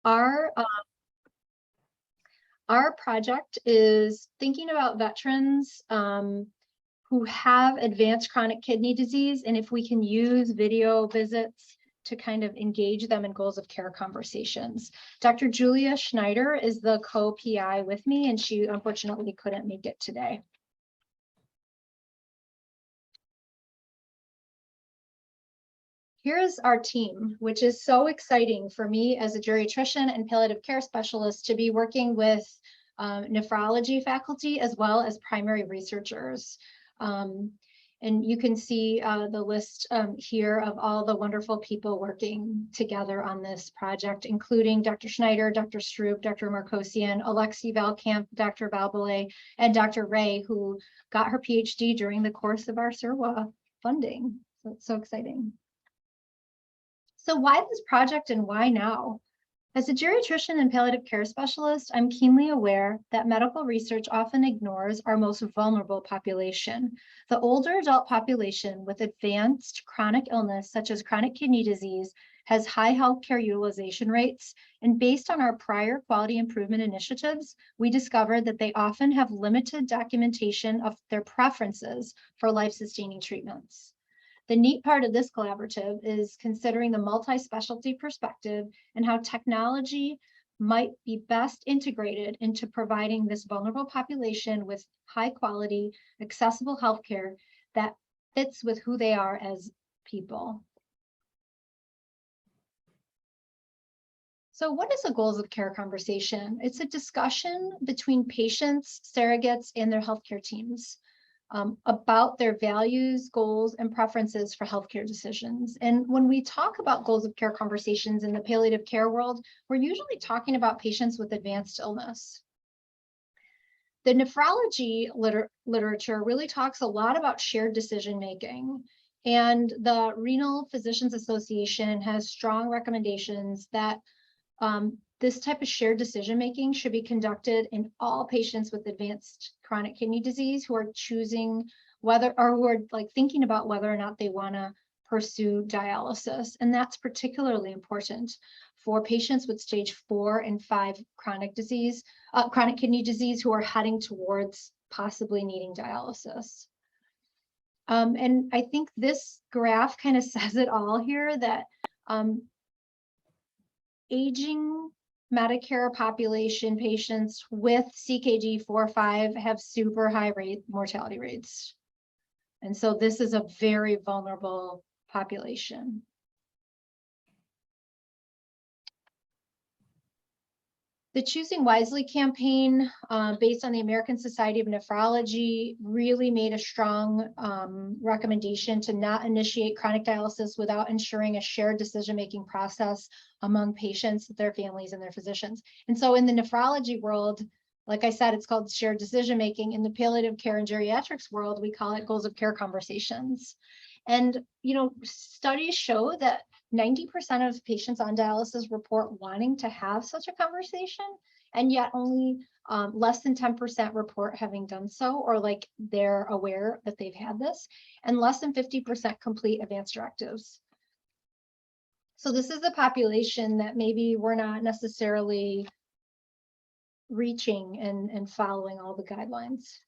Our our project is thinking about veterans who have advanced chronic kidney disease, and if we can use video visits to kind of engage them in goals of care conversations. Dr. Julia Schneider is the co-PI with me, and she unfortunately couldn't make it today. Here's our team, which is so exciting for me as a geriatrician and palliative care specialist to be working with nephrology faculty as well as primary researchers. And you can see the list here of all the wonderful people working together on this project, including Dr. Schneider, Dr. Stroop, Dr. Markosian, Alexi Valkamp, Dr. Valbele, and Dr. Ray, who got her PhD during the course of our SERWA funding. So it's so exciting. So why this project and why now? As a geriatrician and palliative care specialist, I'm keenly aware that medical research often ignores our most vulnerable population. The older adult population with advanced chronic illness, such as chronic kidney disease, has high healthcare utilization rates. And based on our prior quality improvement initiatives, we discovered that they often have limited documentation of their preferences for life-sustaining treatments. The neat part of this collaborative is considering the multi-specialty perspective and how technology might be best integrated into providing this vulnerable population with high quality, accessible healthcare that fits with who they are as people. So what is a goals of care conversation? It's a discussion between patients, surrogates, and their healthcare teams. About their values, goals, and preferences for healthcare decisions. And when we talk about goals of care conversations in the palliative care world, we're usually talking about patients with advanced illness. The nephrology literature really talks a lot about shared decision-making, and the Renal Physicians Association has strong recommendations that this type of shared decision-making should be conducted in all patients with advanced chronic kidney disease who are choosing whether, or who are like thinking about whether or not they want to pursue dialysis. And that's particularly important for patients with stage 4 and 5 chronic disease, chronic kidney disease who are heading towards possibly needing dialysis. And I think this graph kind of says it all here, that aging Medicare population patients with CKD 4-5 have super high mortality rates. And so this is a very vulnerable population. The Choosing Wisely campaign, based on the American Society of Nephrology, really made a strong recommendation to not initiate chronic dialysis without ensuring a shared decision-making process among patients, their families, and their physicians. And so in the nephrology world, like I said, it's called shared decision-making. In the palliative care and geriatrics world, we call it goals of care conversations. And, you know, studies show that 90% of patients on dialysis report wanting to have such a conversation, and yet only less than 10% report having done so, or like they're aware that they've had this, and less than 50% complete advance directives. So this is a population that maybe we're not necessarily reaching and following all the guidelines.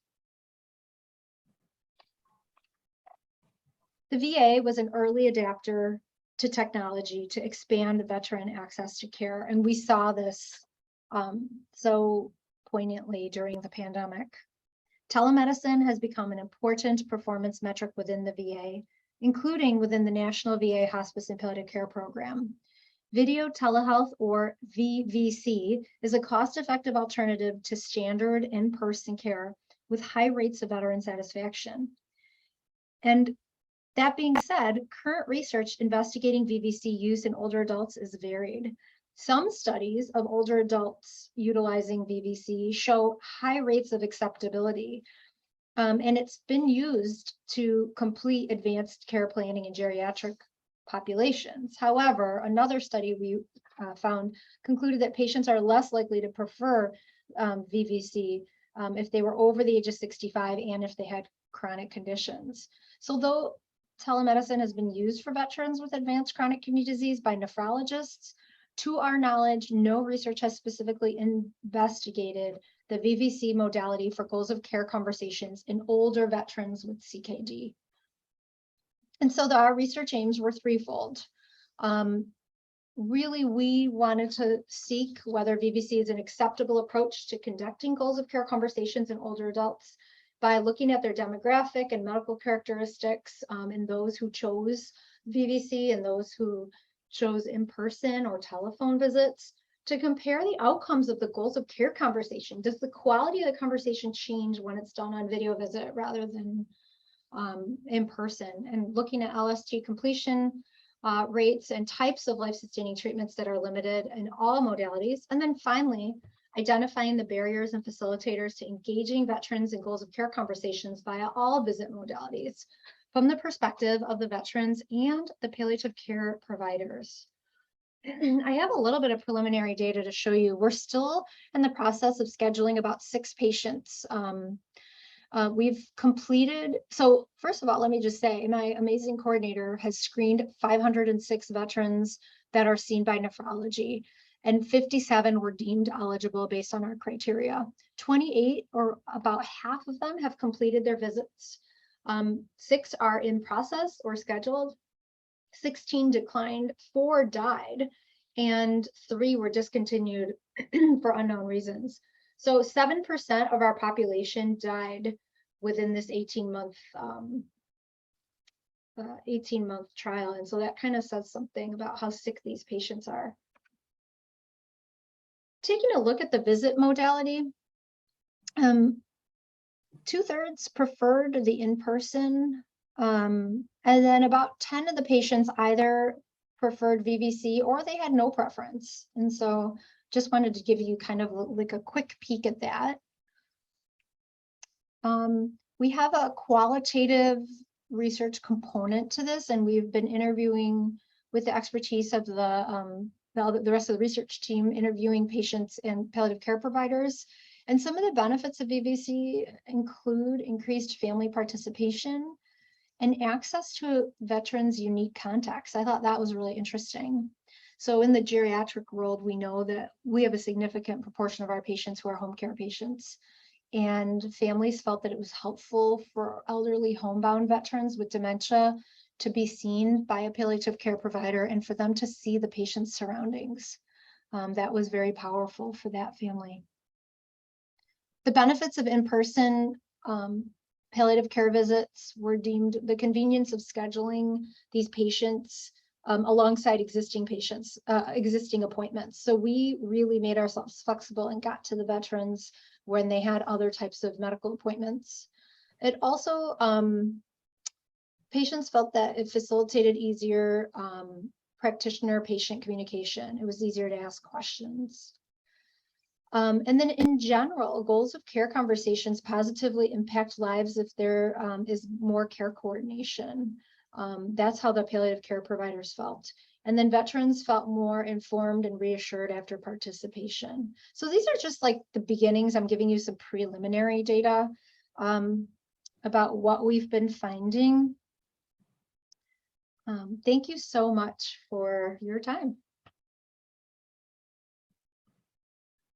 The VA was an early adapter to technology to expand veteran access to care. And we saw this so poignantly during the pandemic. Telemedicine has become an important performance metric within the VA, including within the National VA Hospice and Palliative Care Program. Video telehealth, or VVC, is a cost-effective alternative to standard in-person care with high rates of veteran satisfaction. And that being said, current research investigating VVC use in older adults is varied. Some studies of older adults utilizing VVC show high rates of acceptability, and it's been used to complete advanced care planning in geriatric populations. However, another study we found concluded that patients are less likely to prefer VVC if they were over the age of 65 and if they had chronic conditions. So though telemedicine has been used for veterans with advanced chronic kidney disease by nephrologists, To our knowledge, no research has specifically investigated the VVC modality for goals of care conversations in older veterans with CKD. And so our research aims were threefold. Really, we wanted to seek whether VVC is an acceptable approach to conducting goals of care conversations in older adults by looking at their demographic and medical characteristics in those who chose VVC and those who chose in-person or telephone visits, to compare the outcomes of the goals of care conversation. Does the quality of the conversation change when it's done on video visit rather than in person? And looking at LST completion rates and types of life-sustaining treatments that are limited in all modalities. And then finally, identifying the barriers and facilitators to engaging veterans in goals of care conversations via all visit modalities from the perspective of the veterans and the palliative care providers. I have a little bit of preliminary data to show you. We're still in the process of scheduling about 6 patients. We've completed, so first of all, let me just say, my amazing coordinator has screened 506 veterans that are seen by nephrology, and 57 were deemed eligible based on our criteria. 28, or about half of them, have completed their visits. 6 are in process or scheduled. 16 declined, 4 died, and 3 were discontinued for unknown reasons. So 7% of our population died within this 18-month trial. And so that kind of says something about how sick these patients are. Taking a look at the visit modality, 2/3 preferred the in-person, and then about 10 of the patients either preferred VVC or they had no preference. And so just wanted to give you kind of like a quick peek at that. We have a qualitative research component to this, and we've been interviewing with the expertise of the rest of the research team, interviewing patients and palliative care providers. And some of the benefits of VVC include increased family participation and access to veterans' unique contacts. I thought that was really interesting. So in the geriatric world, we know that we have a significant proportion of our patients who are home care patients. And families felt that it was helpful for elderly homebound veterans with dementia to be seen by a palliative care provider and for them to see the patient's surroundings. That was very powerful for that family. The benefits of in-person palliative care visits were deemed the convenience of scheduling these patients alongside existing patients, existing appointments. So we really made ourselves flexible and got to the veterans when they had other types of medical appointments. It also, patients felt that it facilitated easier practitioner-patient communication. It was easier to ask questions. And then in general, goals of care conversations positively impact lives if there is more care coordination. That's how the palliative care providers felt. And then veterans felt more informed and reassured after participation. So these are just like the beginnings. I'm giving you some preliminary data about what we've been finding. Thank you so much for your time.